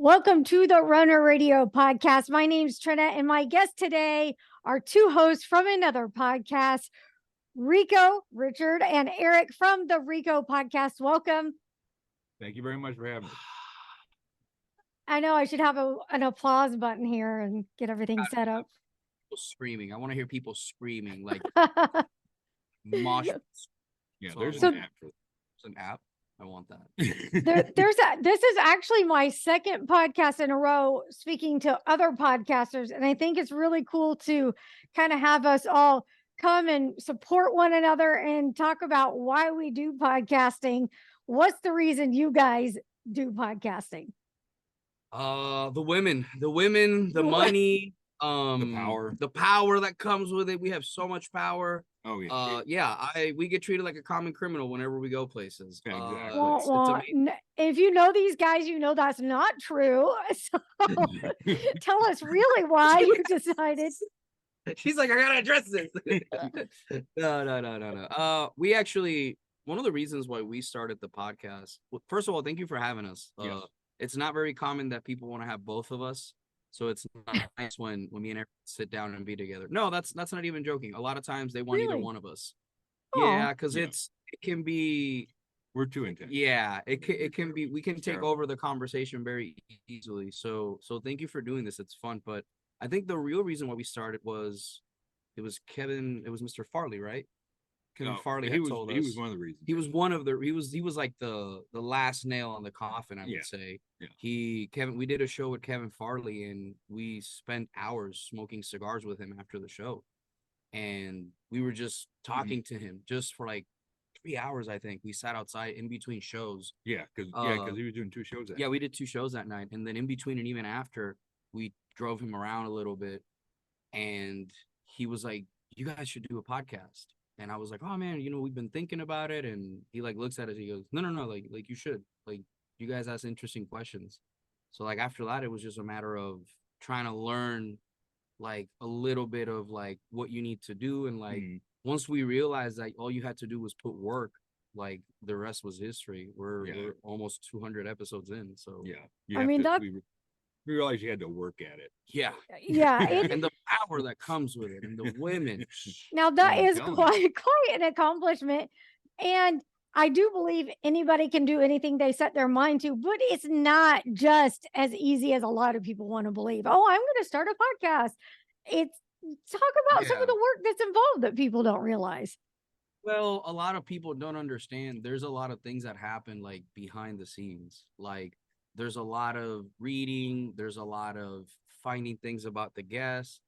Welcome to the Runner Radio Podcast. My name's Trina, and my guests today are two hosts from another podcast, Rico, Richard, and Eric from the Rico Podcast. Welcome. Thank you very much for having me. I know I should have an applause button here and get everything set up. Screaming. I want to hear people screaming like mosh. Yeah, So there's So- an app for It's an app. I want that. This is actually my second podcast in a row speaking to other podcasters, and I think it's really cool to kind of have us all come and support one another and talk about why we do podcasting. What's the reason you guys do podcasting? The women, the money, the power that comes with it. We have so much power. Oh yeah. We get treated like a common criminal whenever we go places. Yeah, exactly. Wah, It's wah. amazing. If you know these guys, you know that's not true. So tell us really why you decided. She's like, I gotta address this. No. We actually, one of the reasons why we started the podcast. Well, first of all, thank you for having us. Yes. It's not very common that people want to have both of us. So it's nice when me and Eric sit down and be together. No, that's not even joking. A lot of times they want either Really? one of us. Aw. Yeah, because Yeah. it can be. We're too intense. Yeah, it can be. We can take Terrible. over the conversation very easily. So thank you for doing this. It's fun, but I think the real reason why we started was it was Mr. Farley, right? Kevin No, Farley he had was told he us was one of the reasons. he was one of the he was like the last nail on the coffin, I Yeah. would say. Yeah. We did a show with Kevin Farley, and we spent hours smoking cigars with him after the show, and we were just talking to him just for like 3 hours. I think we sat outside in between shows. Yeah, because he was doing two shows. Yeah, we did 2 shows that night, and then in between and even after, we drove him around a little bit, and he was like, "You guys should do a podcast." And I was like, "Oh man, we've been thinking about it." And he like looks at us, he goes, "No, like you should. Like you guys ask interesting questions." So like after that, it was just a matter of trying to learn like a little bit of like what you need to do, and like once we realized that all you had to do was put work, like the rest was history. We're almost 200 episodes in, so Yeah. I mean, We realized you had to work at it. yeah. Yeah, And the power that comes with it, and the women. now that I'm is telling quite an accomplishment, and I do believe anybody can do anything they set their mind to, but it's not just as easy as a lot of people want to believe. Oh, I'm going to start a podcast. It's talk about some of the work that's involved that people don't realize. Well, a lot of people don't understand. There's a lot of things that happen like behind the scenes. Like there's a lot of reading, there's a lot of finding things about the guests.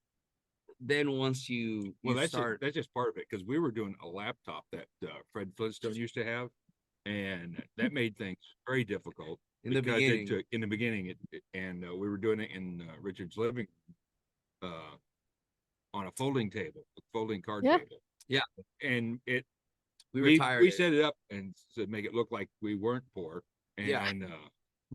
Then once you start, that's just part of it, because we were doing a laptop that Fred Flintstone used to have, and that made things very difficult in the because beginning. in the beginning, we were doing it in Richard's living on a folding table, a folding card Yeah. table. Yeah. And we we retired. set it up and to make it look like we weren't poor. And Yeah.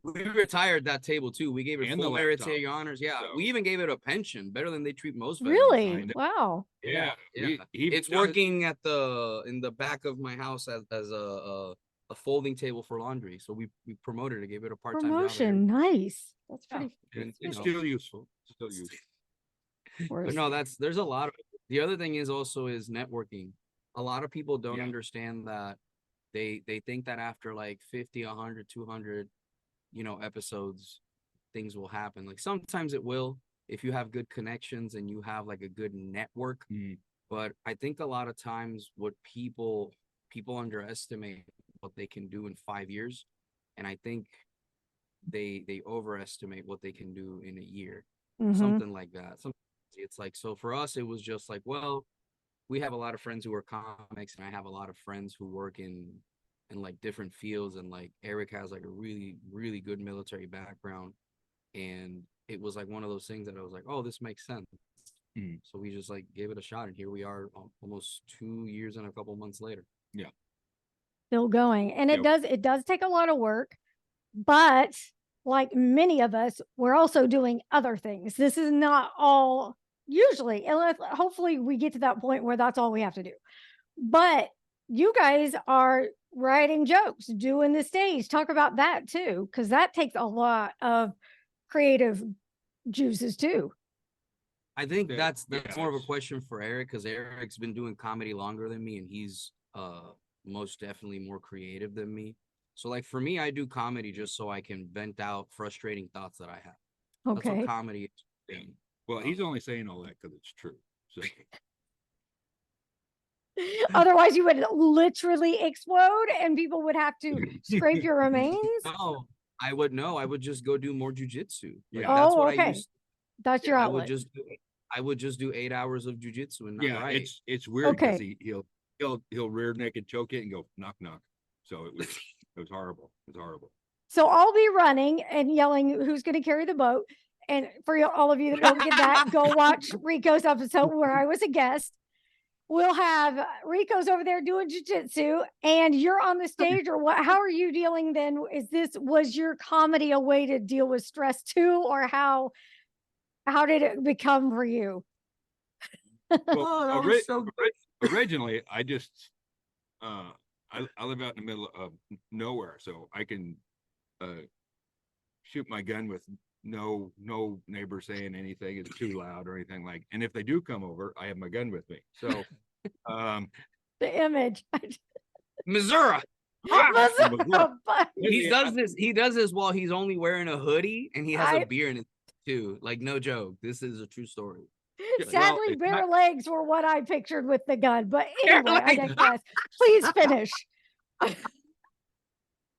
We retired that table too. We gave it And the full laptop. military honors. Yeah, So- we even gave it a pension, better than they treat most veterans. Really? I know. Wow. yeah, Yeah. It's working in the back of my house as a folding table for laundry. So we promoted it, gave it a part-time job Promotion. Nice. That's Yeah. pretty. And you it's know. still useful. Still useful. But no, there's a lot of the other thing is also is networking. A lot of people don't Yeah. understand that they think that after like 50, 100, 200, episodes, things will happen. Like sometimes it will if you have good connections and you have like a good network. Mhm. But I think a lot of times what people underestimate what they can do in 5 years, and I think they overestimate what they can do in a year. Mhm. Something like that. It's like, so for us, it was just like, well, we have a lot of friends who are comics, and I have a lot of friends who work in like different fields, and like Eric has like a really, really good military background, and it was like one of those things that I was like, oh, this makes sense. Mhm. So we just like gave it a shot, and here we are almost 2 years and a couple months later. Still going, and Yep. it does take a lot of work, but like many of us, we're also doing other things. This is not all usually, unless hopefully we get to that point where that's all we have to do. But you guys are writing jokes, doing the stage. Talk about that too, because that takes a lot of creative juices too. I think Yeah, that's yeah, more of a it's- question for Eric, because Eric's been doing comedy longer than me, and he's most definitely more creative than me. So like for me, I do comedy just so I can vent out frustrating thoughts that I have. That's what Okay. comedy is. Yeah. Well, he's only saying all that because it's true. So Otherwise, you would literally explode and people would have to scrape your remains. No, I would know. I would just go do more jujitsu. Like Yeah. that's Oh, what I okay. used. That's your I would outlet. just do 8 hours of jujitsu and not yeah, write. it's weird because Okay. he'll rear naked choke it and go knock knock. So it was horrible. It was horrible. So I'll be running and yelling, who's going to carry the boat? And for all of you that don't get that, go watch Rico's episode where I was a guest. We'll have Rico's over there doing jujitsu and you're on the stage, or what? How are you dealing then? Was your comedy a way to deal with stress too? Or how did it become for you? Well, Oh, that was so originally I just I live out in the middle of nowhere, so I can shoot my gun with no neighbor saying anything is too loud or anything like. And if they do come over, I have my gun with me. So The image. Missouri. But He does this while he's only wearing a hoodie and he has I- a beer in it too. Like no joke. This is a true story. sadly, it's bare not- legs were what I pictured with the gun. But anyway, I digress. Please finish.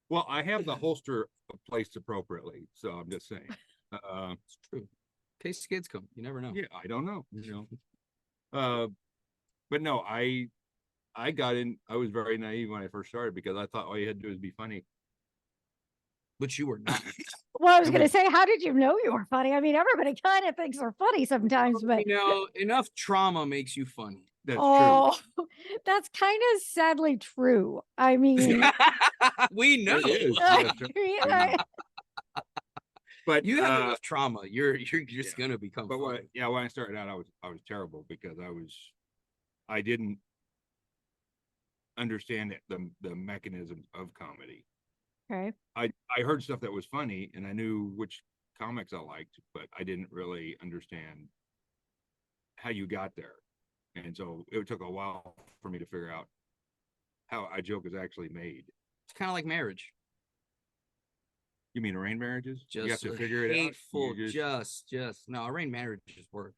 Well, I have the holster placed appropriately, so I'm just saying. It's true. In case kids come, you never know. Yeah, I don't know, but no, I got in. I was very naive when I first started because I thought all you had to do was be funny. But you were not. Well, I was going to say, how did you know you were funny? I mean, everybody kind of thinks they're funny sometimes, but You know, enough trauma makes you funny. That's oh, that's kind of sadly true. I mean, We know. It is. I Yeah, mean, but You have enough trauma. You're just gonna become But funny. when I started out, I was terrible because I didn't understand the mechanisms of comedy. okay. I heard stuff that was funny and I knew which comics I liked, but I didn't really understand how you got there. And so it took a while for me to figure out how a joke is actually made. It's kind of like marriage. You mean arranged marriages? You have Just to figure it out. hateful. You Just no. Arranged marriages work.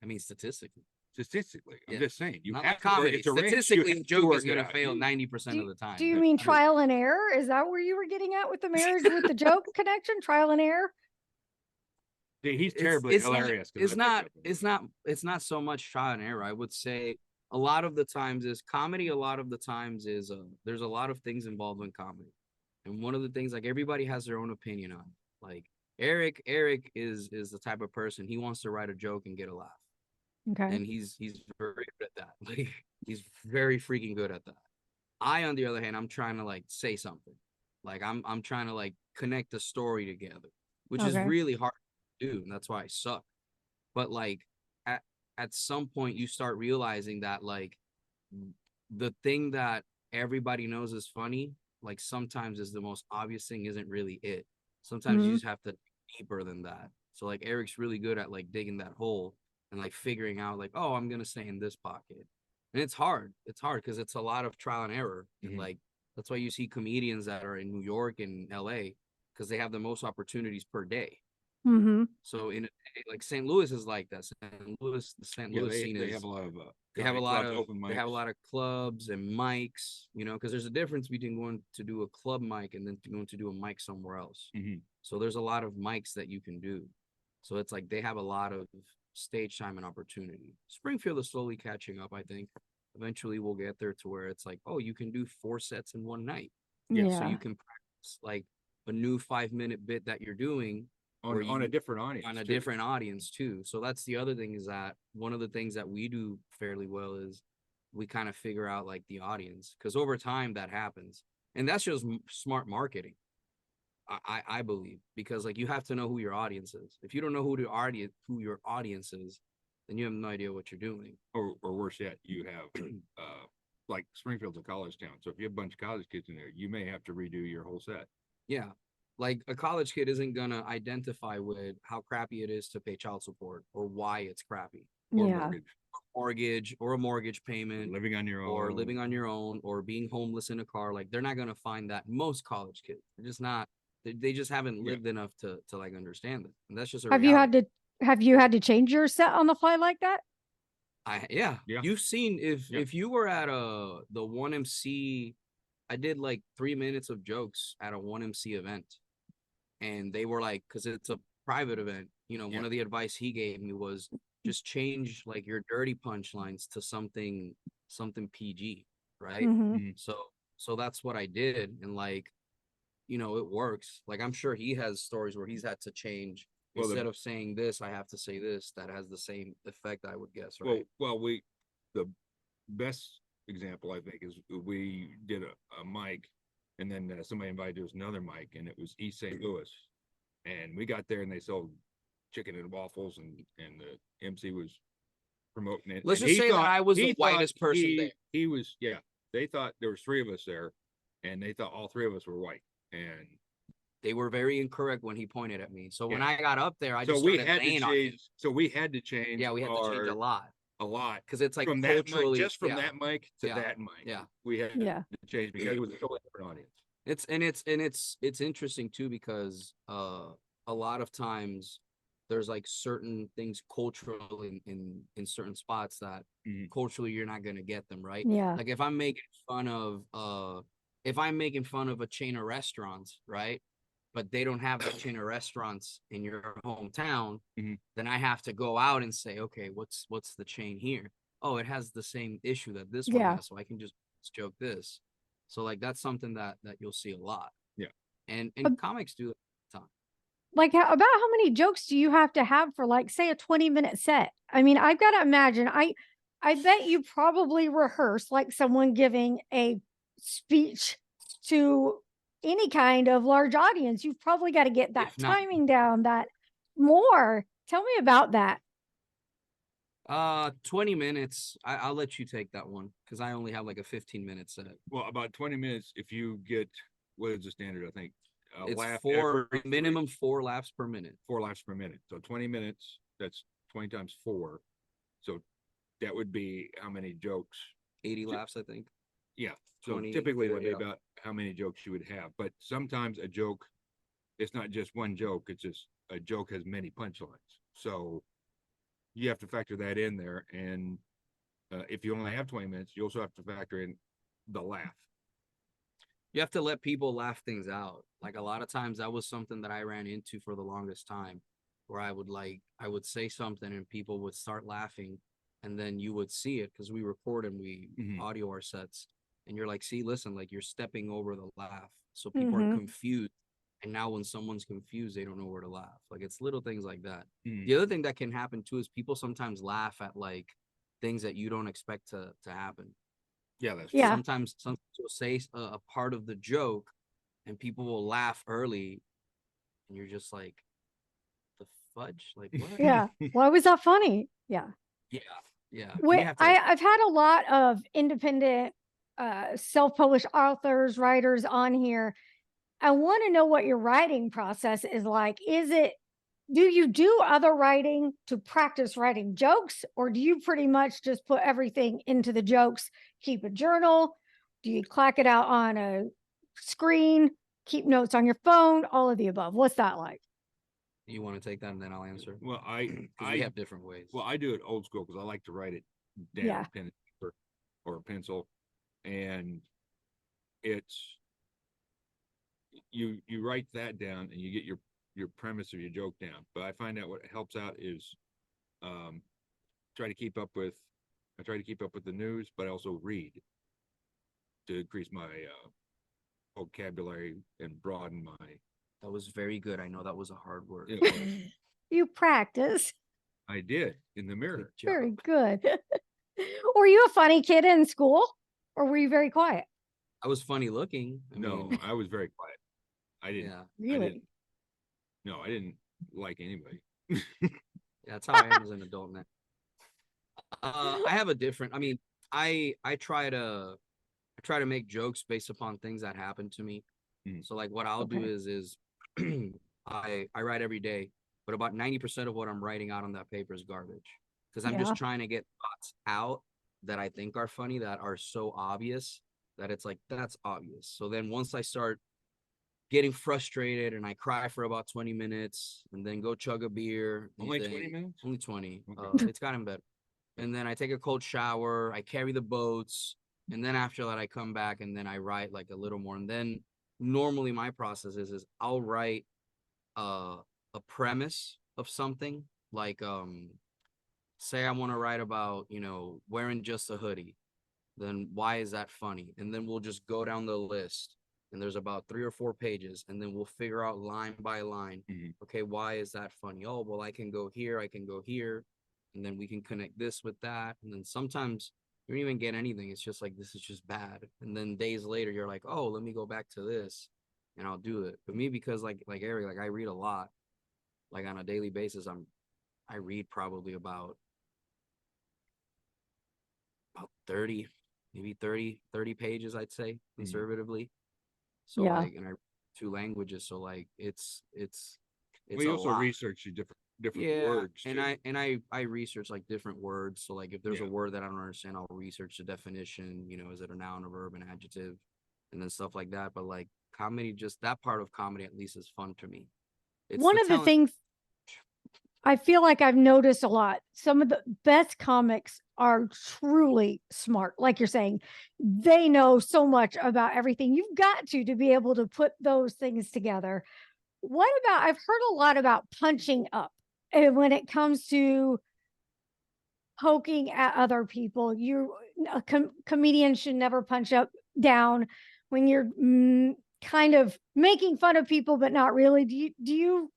I mean, statistically, statistically, I'm Yeah. just saying. You not have like to work- comedy. it's arranged. Statistically, You the have to joke work is it gonna out. fail 90% of the time. Do you That's mean true. trial and error? Is that where you were getting at with the marriage with the joke connection? Trial and error? He's It's- terribly it's not- hilarious. 'cause It's I not. picked up on It's not so much trial and error. I would say a lot of the times is comedy. A lot of the times is there's a lot of things involved in comedy, and one of the things like everybody has their own opinion on. Like Eric is the type of person he wants to write a joke and get a laugh, Okay. and he's very good at that. Like he's very freaking good at that. I, on the other hand, I'm trying to like say something. Like I'm trying to like connect the story together, which is Okay. really hard to do, and that's why I suck. But like at some point you start realizing that like the thing that everybody knows is funny, like sometimes is the most obvious thing isn't really it. Sometimes Mhm. you just have to deeper than that. So like Eric's really good at like digging that hole and like figuring out like, oh, I'm gonna stay in this pocket. And it's hard. It's hard because it's a lot of trial and error. And Mhm. like that's why you see comedians that are in New York and LA because they have the most opportunities per day. Mm-hmm. So in like St. Louis is like that. The St. Yeah, Louis scene they is have a lot of they have a comedy lot clubs, of open they have a mics. lot of clubs and mics, you know, because there's a difference between going to do a club mic and then going to do a mic somewhere else. Mhm. So there's a lot of mics that you can do. So it's like they have a lot of stage time and opportunity. Springfield is slowly catching up, I think. Eventually we'll get there to where it's like, oh, you can do 4 sets in one night. Yeah, Yeah. So you can practice like a new 5-minute bit that you're doing on where a you- different audience. on a too. different audience too. So that's the other thing is that one of the things that we do fairly well is we kind of figure out like the audience because over time that happens, and that's just smart marketing. I believe because like you have to know who your audience is. If you don't know who your audience is, then you have no idea what you're doing. Or worse yet, you have like Springfield's a college town, so if you have a bunch of college kids in there, you may have to redo your whole set. Yeah, Like a college kid isn't gonna identify with how crappy it is to pay child support or why it's crappy. Or Yeah. Mortgage or a mortgage payment, living on your own, or living on your own, or being homeless in a car. Like they're not gonna find that. Most college kids, they're just not. They just haven't lived enough to like understand it, and that's just a Have reality. you had to change your set on the fly like that? Yeah. Yeah. You've seen Yeah. if you were at the 1MC, I did like 3 minutes of jokes at a 1MC event, and they were like, because it's a private event, you know, Yeah. one of the advice he gave me was just change like your dirty punchlines to something PG, right? Mhm. Mhm. So that's what I did, and like, you know, it works. Like I'm sure he has stories where he's had to change. Well, Instead of saying this, I have to say this. That has the same effect, I would guess, well, right? the best example I think is we did a mic, and then somebody invited us another mic, and it was East St. Louis, and we got there and they sold chicken and waffles, and the MC was promoting it. Let's and just he say that thought- I was the he thought whitest person he, there. He was, yeah. They thought there was 3 of us there, and they thought all 3 of us were white, and They were very incorrect when he pointed at me. So when Yeah. I got up there, I so just we started had to laying on him. change. So we had to change. Yeah, we had to change a lot a lot because it's like from that mic, culturally, just from yeah, that mic to Yeah. that mic. Yeah. we had Yeah. to change because it was a totally different audience. It's interesting too because a lot of times there's like certain things culturally in certain spots that Mhm. culturally you're not gonna get them, right? Yeah. Like if I'm making fun of a chain of restaurants, right? But they don't have that chain of restaurants in your hometown, Mhm. then I have to go out and say, okay, what's the chain here? Oh, it has the same issue that this one Yeah. has, so I can just joke this. So like that's something that you'll see a lot. Yeah. And But- comics do that all the time. Like about how many jokes do you have to have for like say a 20-minute set? I mean, I've got to imagine I bet you probably rehearse like someone giving a speech to any kind of large audience. You've probably got to get that If not- timing down, that more. Tell me about that. 20 minutes. I'll let you take that one because I only have like a 15-minute set. Well, about 20 minutes if you get, what is the standard? I think It's laugh minimum 4 laughs per minute. 4 laughs per minute. So 20 minutes, that's 20 times 4. So that would be how many jokes? 80 laughs, I think. Yeah. So 20, typically that'd be yeah. about how many jokes you would have. But sometimes a joke, it's not just one joke, it's just a joke has many punchlines. So you have to factor that in there. And if you only have 20 minutes, you also have to factor in the laugh. You have to let people laugh things out. Like a lot of times that was something that I ran into for the longest time, where I would say something and people would start laughing, and then you would see it because we record and we Mhm. audio our sets, and you're like, see, listen, like you're stepping over the laugh. So people are Mhm. confused. And now when someone's confused, they don't know where to laugh. Like it's little things like that. Mhm. The other thing that can happen too is people sometimes laugh at like things that you don't expect to happen. Yeah, that's Yeah. Sometimes you'll say a part of the joke and people will laugh early and you're just like, the fudge? Like what? Yeah. Why was that funny? Yeah. Yeah. Wait, You have to, I've had a lot of independent, self-published authors, writers on here. I want to know what your writing process is like. Do you do other writing to practice writing jokes, or do you pretty much just put everything into the jokes, keep a journal? Do you clack it out on a screen, keep notes on your phone, all of the above? What's that like? you want to take that and then I'll answer. well, Because we have different ways. Well, I do it old school because I like to write it down, Yeah. pen and paper or a pencil, and it's you write that down and you get your premise of your joke down. But I find out what helps out is try to keep up with the news, but I also read to increase my vocabulary and broaden my. That was very good. I know that was a hard word. It was. You practice. I did in the mirror. Good job. Very good. Were you a funny kid in school, or were you very quiet? I was funny looking. No, I was very quiet. I didn't. Yeah. Really? I didn't like anybody. That's how I am as an adult now. I have a different. I mean, I try to make jokes based upon things that happen to me. Mm. So like, what I'll do Okay. is I write every day, but about 90% of what I'm writing out on that paper is garbage because I'm Yeah. just trying to get thoughts out that I think are funny that are so obvious that it's like that's obvious. So then once I start getting frustrated and I cry for about 20 minutes and then go chug a beer. Only 20 minutes? Only 20. Okay. It's gotten better. And then I take a cold shower, I carry the boats, and then after that I come back and then I write like a little more. And then normally my process is I'll write a premise of something like say I want to write about, wearing just a hoodie. Then why is that funny? And then we'll just go down the list and there's about 3 or 4 pages and then we'll figure out line by line. Okay, why is that funny? Oh, well, I can go here, and then we can connect this with that. And then sometimes you don't even get anything. It's just like, this is just bad. And then days later you're like, oh, let me go back to this and I'll do it. But me, because like Eric, like I read a lot, like on a daily basis, I read probably about 30, maybe 30 pages, I'd say, conservatively. So Yeah. like, and I 2 languages, so like it's We a also lot. research the different Yeah, words. and too. I research like different words. So like if there's a Yeah. word that I don't understand, I'll research the definition. Is it a noun, a verb, an adjective, and then stuff like that. But like comedy, just that part of comedy at least is fun to me. It's One of the things I feel like I've noticed a lot, some of the best comics are truly smart. Like you're saying, they know so much about everything. You've got to be able to put those things together. What about, I've heard a lot about punching up, and when it comes to poking at other people, a comedian should never punch up down when you're kind of making fun of people, but not really. Do you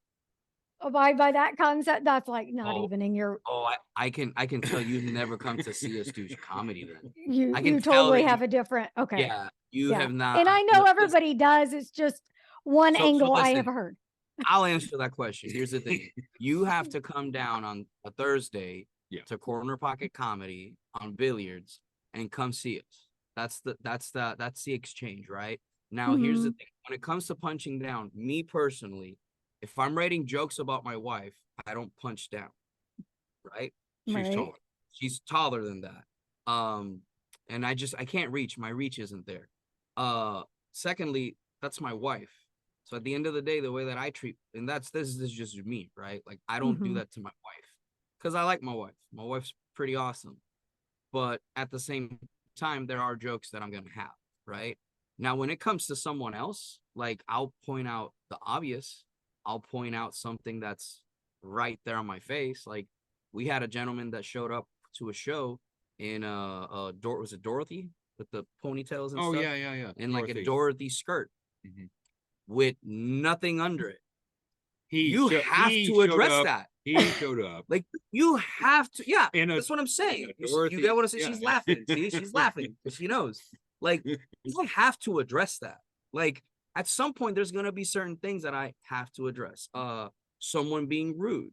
abide by that concept? That's like not even in your. Oh, I can tell you've never come to see us do comedy. Then I You can tell totally that have a different. Okay. yeah, you Yeah. have not. And I know everybody does. It's just one So angle I have listen, heard. I'll answer that question. Here's the thing: you have to come down on a Thursday to Corner Pocket Comedy on Billiards and come see us. That's the exchange, right? Now, here's the thing: when it comes to punching down, me personally, if I'm writing jokes about my wife, I don't punch down, right? She's taller. She's taller than that. And I can't reach. My reach isn't there. Secondly, that's my wife. So at the end of the day, the way that I treat, and this is just me, right? Like I don't do that to my wife because I like my wife. My wife's pretty awesome. But at the same time, there are jokes that I'm going to have, right? Now, when it comes to someone else, like I'll point out the obvious. I'll point out something that's right there on my face. Like we had a gentleman that showed up to a show in was it Dorothy with the ponytails and stuff? Yeah. In like a Dorothy skirt with nothing under it. You have to address that. He showed up. Like you have to, yeah. That's what I'm saying. You get what I'm saying? She's laughing. See, she's laughing because she knows. Like you have to address that. Like at some point, there's gonna be certain things that I have to address. Someone being rude.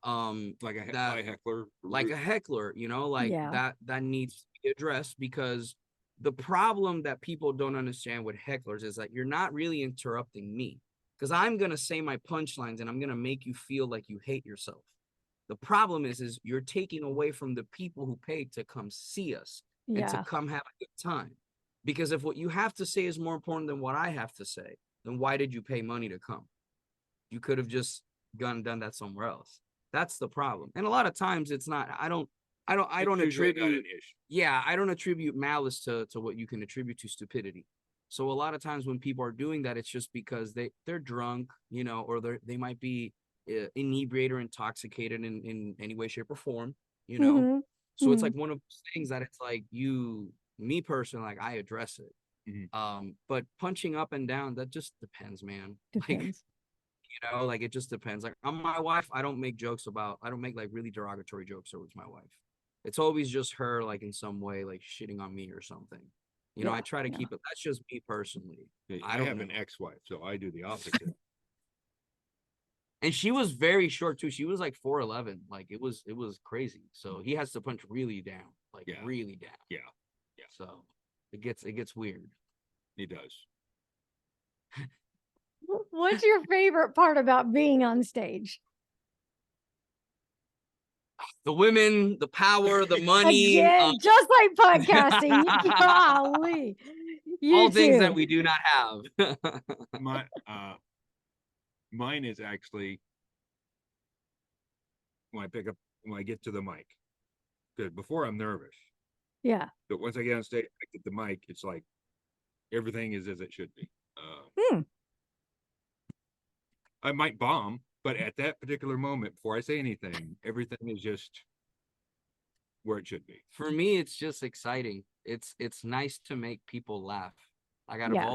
Like a heckler. Like a heckler, that needs to be addressed because the problem that people don't understand with hecklers is that you're not really interrupting me because I'm going to say my punchlines and I'm going to make you feel like you hate yourself. The problem is you're taking away from the people who paid to come see us and to come have a good time. Because if what you have to say is more important than what I have to say, then why did you pay money to come? You could have just done that somewhere else. That's the problem. And a lot of times it's not, I don't attribute, I don't attribute malice to what you can attribute to stupidity. So a lot of times when people are doing that, it's just because they're drunk, or they might be inebriated or intoxicated in any way, shape or form, So it's like one of those things that it's like me personally, like I address it. But punching up and down, that just depends, man. Depends. Like it just depends. Like on my wife, I don't make like really derogatory jokes towards my wife. It's always just her, like in some way, like shitting on me or something. I try to keep it. That's just me personally. I have an ex-wife, so I do the opposite. And she was very short too. She was like 4'11". Like it was crazy. So he has to punch really down, really down. Yeah. So it gets weird. He does. What's your favorite part about being on stage? The women, the power, the money, Again, just like podcasting. Golly. You all things too. that we do not have. My mine is actually when I get to the mic. Because before I'm nervous, Yeah. but once I get on stage, I get the mic. It's like everything is as it should be. Hmm. I might bomb, but at that particular moment, before I say anything, everything is just where it should be. For me, it's just exciting. It's nice to make people laugh. Like out of Yeah.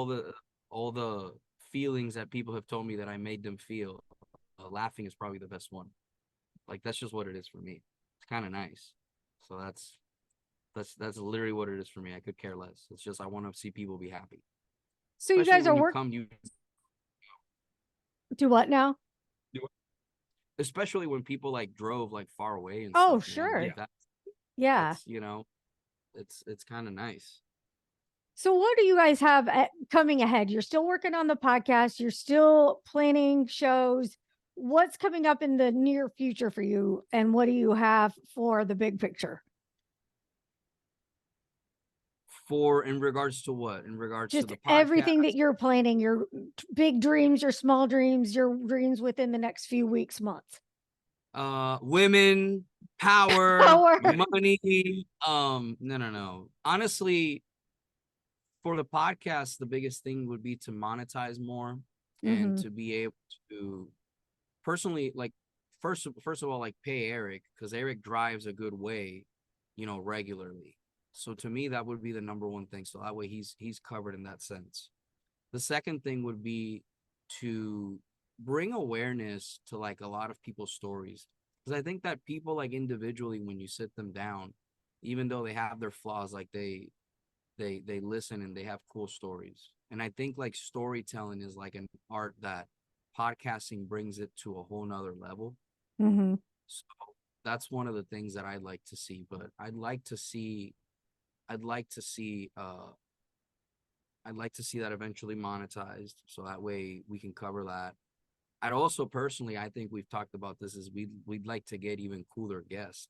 all the feelings that people have told me that I made them feel, laughing is probably the best one. Like that's just what it is for me. It's kind of nice. So that's literally what it is for me. I could care less. It's just I want to see people be happy. So you Especially guys are when working. you Do what now? especially when people like drove like far away and Oh, stuff, man. sure. Like, Yeah. that's it's kind of nice. So what do you guys have coming ahead? You're still working on the podcast. You're still planning shows. What's coming up in the near future for you? And what do you have for the big picture? For in regards to what? In regards Just to the everything that podcast? you're planning, your big dreams, your small dreams, your dreams within the next few weeks, months. Women, power, Power. money. No. Honestly, for the podcast, the biggest thing would be to monetize more and Mhm. to be able to personally, like, first of all, like pay Eric, because Eric drives a good way, regularly. So to me, that would be the number one thing. So that way he's covered in that sense. The second thing would be to bring awareness to like a lot of people's stories. Because I think that people like individually, when you sit them down, even though they have their flaws, like they listen and they have cool stories. And I think like storytelling is like an art that podcasting brings it to a whole nother level. Mhm. So that's one of the things that I'd like to see. But I'd like to see that eventually monetized, so that way we can cover that. I'd also personally, I think we've talked about this, is we'd like to get even cooler guests,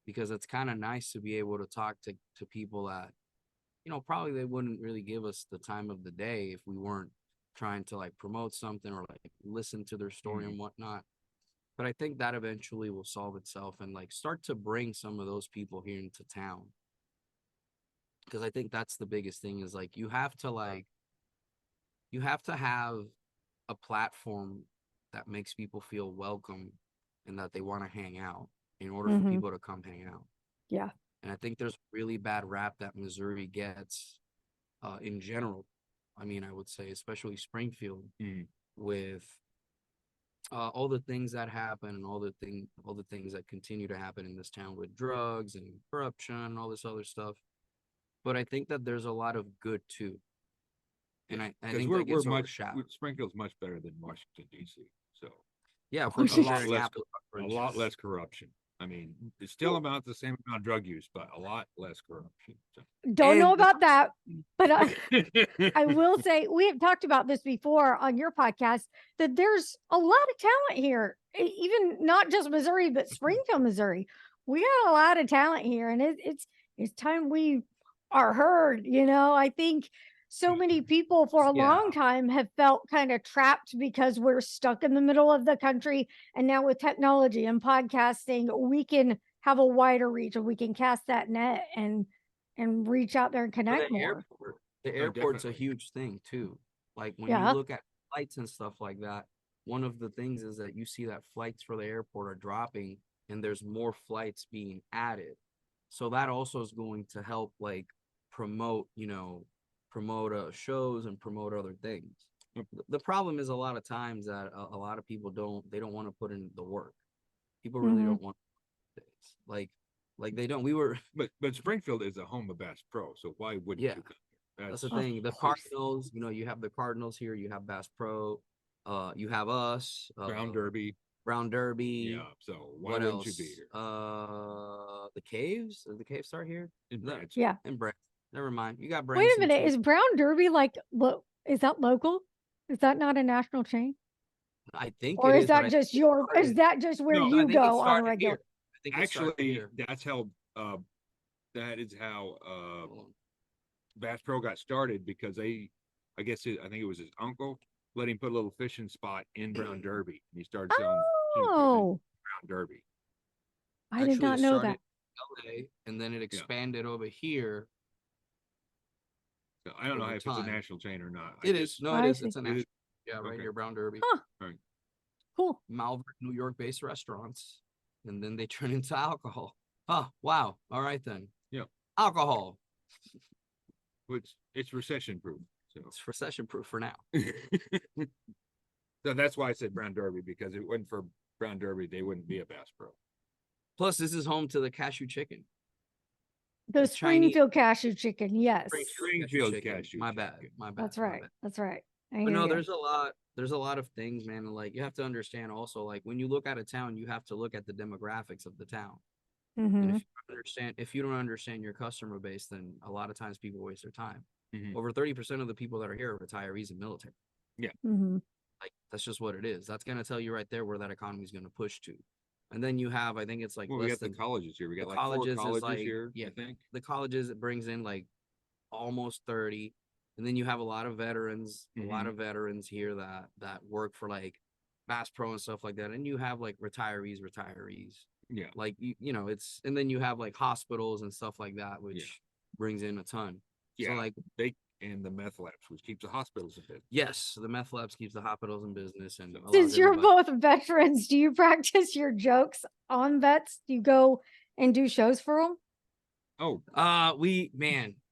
because it's kind of nice to be able to talk to people that, probably they wouldn't really give us the time of the day if we weren't trying to like promote something or like listen to their story and whatnot. But I think that eventually will solve itself and like start to bring some of those people here into town. Because I think that's the biggest thing, is like you have to have a platform that makes people feel welcome and that they want to hang out in order for Mhm. people to come hang out. Yeah. And I think there's really bad rap that Missouri gets in general. I mean, I would say especially Springfield with all the things that happen and all the things that continue to happen in this town with drugs and corruption and all this other stuff. But I think that there's a lot of good too. And I think that gets overshadowed. Springfield's much better than Washington, D.C. So Yeah, Oh, for shit. comparing less, apples to a oranges. lot less corruption. I mean, it's still about the same amount of drug use, but a lot less corruption. So. Don't know And about that, but I will say we have talked about this before on your podcast, that there's a lot of talent here, even not just Missouri, but Springfield, Missouri. We got a lot of talent here, and it's time we are heard. I think so many people for a long time have felt kind of trapped because we're stuck in the middle of the country, and now with technology and podcasting, we can have a wider reach, and we can cast that net and reach out there and connect more. The airport's a definitely. huge thing too. Like when Yeah. you look at flights and stuff like that, one of the things is that you see that flights for the airport are dropping and there's more flights being added. So that also is going to help like promote shows and promote other things. The problem is a lot of times that a lot of people don't want to put in the work. People really don't want things. Like they don't. But Springfield is a home of Bass Pro, so why wouldn't you? That's the thing. The Cardinals, you have the Cardinals here. You have Bass Pro. You have us. Brown Derby. Yeah. So why What wouldn't else? you be here? The Caves. Does the Caves start here? In Branch. Yeah. In Branch. Never mind. You got Wait a Branson minute. too. Is Brown Derby like, is that local? Is that not a national chain? I think Or it is is, but that just your, is started- that just where No, I you think it go on a started regular? here. I think it started Actually, here. that's how, that is how, Hold on. Bass Pro got started because I think it was his uncle let him put a little fishing spot in Brown Derby, and he started selling tuna fish in Oh, Brown Derby. I did Actually, not it know started that. in LA, and then it expanded over here. So I don't know Over if it's a time. national chain or not. It is. No, it I is. see. It's a It national. is? Yeah, right Okay. near Brown Derby. Huh. Right. Cool. Malvern, New York-based restaurants, and then they turn into alcohol. Oh, wow. All right then. Yeah. Alcohol. Which it's recession proof. So. It's recession-proof for now. So that's why I said Brown Derby, because if it wasn't for Brown Derby, they wouldn't be a Bass Pro. Plus, this is home to the cashew chicken. The The Chinese- Springfield cashew chicken. Yes. Springfield cashew My bad. chicken. My bad. That's my right. bad. That's right. I But hear no, ya. there's a lot of things, man. And like, you have to understand also, like, when you look at a town, you have to look at the demographics of the town. And Mhm. if you don't understand your customer base, then a lot of times people waste their time. Mhm. Over 30% of the people that are here are retirees and military. Mhm. Like, that's just what it is. That's gonna tell you right there where that economy is gonna push to. And then you have, I think it's like Well, we less got the than colleges here. We got the like 4 colleges is colleges like- here, yeah. I think. the colleges. It brings in like almost 30, and then you have a lot of veterans, here that work for like Bass Pro and stuff like that. And you have like retirees, Yeah. like you know, it's, and then you have like hospitals and stuff like that, which brings in a ton. Yeah. So like, And the meth labs, which keeps the hospitals in business. yes, the meth labs keeps the hospitals in business. And allows Since you're everybody- both veterans, do you practice your jokes on vets? Do you go and do shows for them? Oh,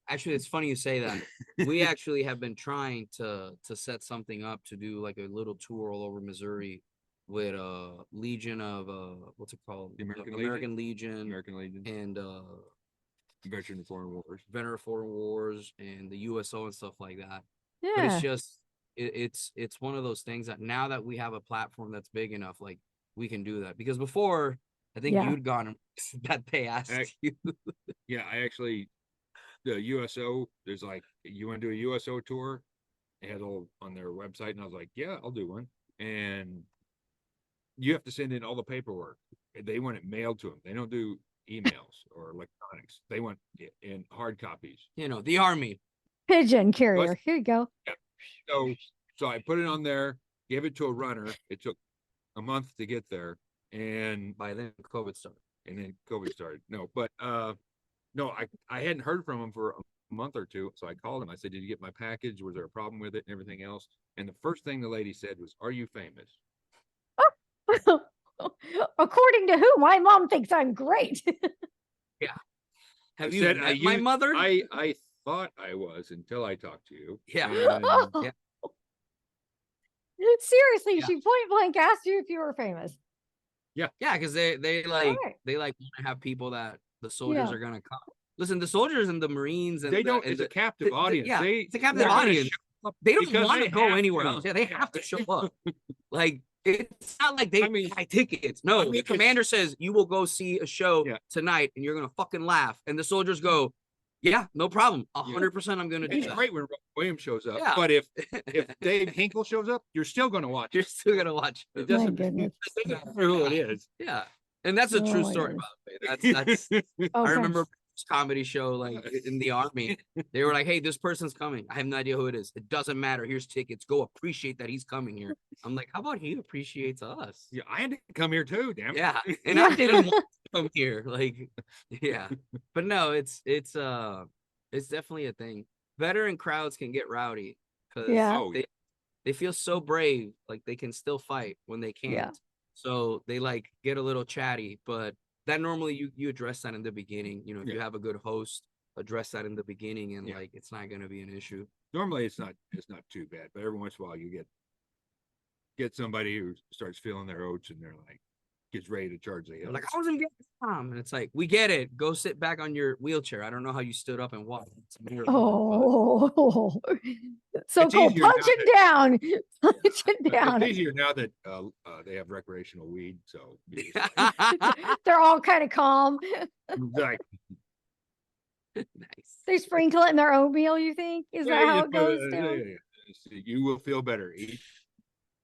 Actually, it's funny you say that. We actually have been trying to set something up to do like a little tour all over Missouri with Legion of what's it called? The American Legion American Legion, and Veteran of Foreign Wars. Veteran Foreign Wars and the USO and stuff like that. But Yeah. it's just it's one of those things that now that we have a platform that's big enough, like we can do that. Because before, I think Yeah. you'd gone that they asked you. Yeah, I actually, the USO, there's like, you want to do a USO tour? They had all on their website, and I was like, yeah, I'll do one. And you have to send in all the paperwork. They want it mailed to them. They don't do emails or electronics. They want it in hard copies. You know, the Army. Pigeon carrier. Here you go. So I put it on there, gave it to a runner. It took a month to get there, and By then, COVID started. then COVID started. No, but no, I hadn't heard from him for a month or two. So I called him. I said, "Did you get my package? Was there a problem with it and everything else?" And the first thing the lady said was, "Are you famous?" According to who? My mom thinks I'm great. Have I you said, met my mother? I thought I was until I talked to you. Yeah. And Yeah. Seriously, Yeah. she point blank asked you if you were famous. Yeah, because they like Right. they like want to have people that the soldiers Yeah. are gonna come. Listen, the soldiers and the Marines and they the, don't. and It's a the- captive audience. yeah, They, it's a captive they're gonna audience. show up They don't because want they to go have anywhere to. else. Yeah, they have to show up. Like, it's not like they I mean- buy tickets. No, I mean, the it's- commander says you will go see a show Yeah. tonight, and you're gonna fucking laugh. And the soldiers go, "Yeah, no problem. 100%, I'm gonna do It's that." great when Rob Williams shows up, Yeah. but if Dave Hinkle shows up, you're still going to watch. You're still gonna watch. It it. My doesn't goodness. it doesn't matter who it is. Yeah, and that's a Oh true my story. goodness. By the way, that's Okay. I remember this comedy show like in the Army. They were like, "Hey, this person's coming. I have no idea who it is. It doesn't matter. Here's tickets. Go appreciate that he's coming here." I'm like, "How about he appreciates us?" Yeah, I had to come here too. Damn it. Yeah, and I didn't want to come here. Like, yeah, but no, it's definitely a thing. Veteran crowds can get rowdy because Yeah. Oh, they feel so brave, like they can still fight when they can't. Yeah. So they like get a little chatty, but that normally you address that in the beginning. You know, if you Yeah. have a good host, address that in the beginning, and Yeah. like it's not going to be an issue. Normally it's not too bad, but every once in a while you get somebody who starts feeling their oats and they're like gets ready to charge the They're hill. like, I was in Vietnam, and it's like, we get it. Go sit back on your wheelchair. I don't know how you stood up and walked. It's a miracle, Oh, so It's cool. easier Punch now it down. Punch it but down. it's easier now that they have recreational weed, so but- They're all kind of calm. like, Nice. They sprinkle it in their oatmeal, you think? Is that how you it put goes it- down? yeah. You will feel better.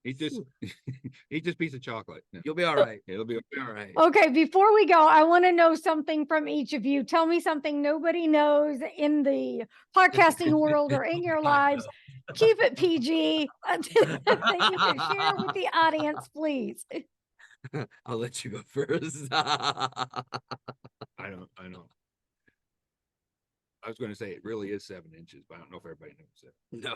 Eat this, eat this piece of chocolate. No, You'll be all right. it'll be You'll be all right. Okay, before we go, I want to know something from each of you. Tell me something nobody knows in the podcasting world or in your lives. Keep it PG that you can share with the audience, please. I'll let you go first. I know. I was going to say it really is 7 inches, but I don't know if everybody knows that. No,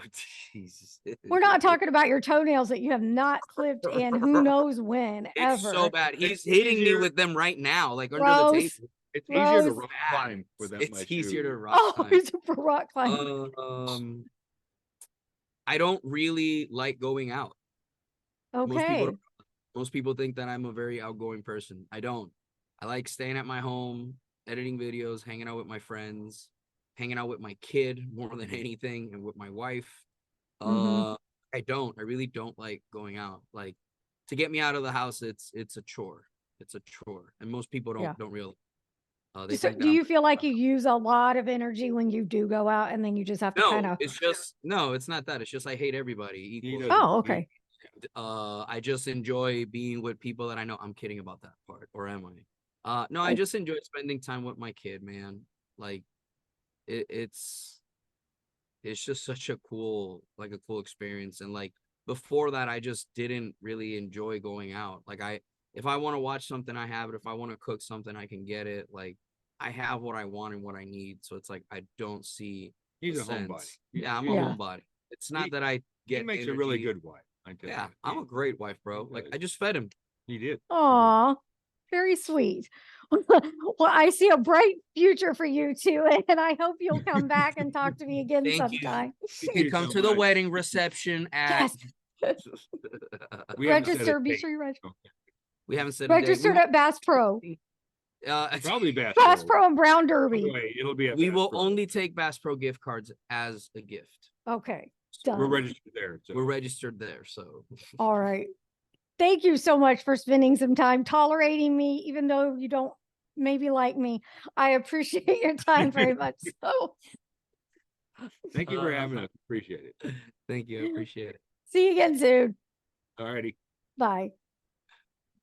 Jesus. We're not talking about your toenails that you have not clipped in who knows when, It's ever. so bad. He's It's hitting me easier- with them right now, like under Gross. the table. It's easier to Rose. rock climb with that It's much. easier to shoe. rock Oh, climb. he's a rock climber. I don't really like going out. Okay. Most people think that I'm a very outgoing person. I don't. I like staying at my home, editing videos, hanging out with my friends, hanging out with my kid more than anything, and with my wife. Mhm. I really don't like going out. Like, to get me out of the house, it's a chore. It's a chore, and most people don't realize. They So think that do I'm- you feel like you use a lot of energy when you do go out and then you just have to kind No, of? it's not that. It's just I hate everybody equally. doesn't. Oh, okay. I just enjoy being with people that I know. I'm kidding about that part, or am I? No, I just enjoy spending time with my kid, man. Like, it's just such a cool experience. And like before that, I just didn't really enjoy going out. Like, if I want to watch something, I have it. If I want to cook something, I can get it. Like, I have what I want and what I need. So it's like I don't see. He's the a homebody. sense. Yeah, I'm Yeah. a homebody. It's not that I He get. makes a really energy. good wife. I tell Yeah, you. I'm a great wife, bro. Like, I just fed him. He did. Aw, very sweet. Well, I see a bright future for you two, and I hope you'll come back and talk to me again Thank you. sometime. You Thank can you come so to the much. wedding reception at. Yes, We haven't set a register. Be date. sure you register. We haven't said a date. Registered at Bass Pro, Probably Bass Bass Pro. Pro and Brown By the Derby. way, it'll be at we Bass will Pro. only take Bass Pro gift cards as a gift. Okay, We're done. registered there. So. We're registered there, so All right. Thank you so much for spending some time tolerating me, even though you don't maybe like me. I appreciate your time very much. So Thank you for having us. Appreciate it. thank you. I appreciate it. see you again soon. All righty. Bye.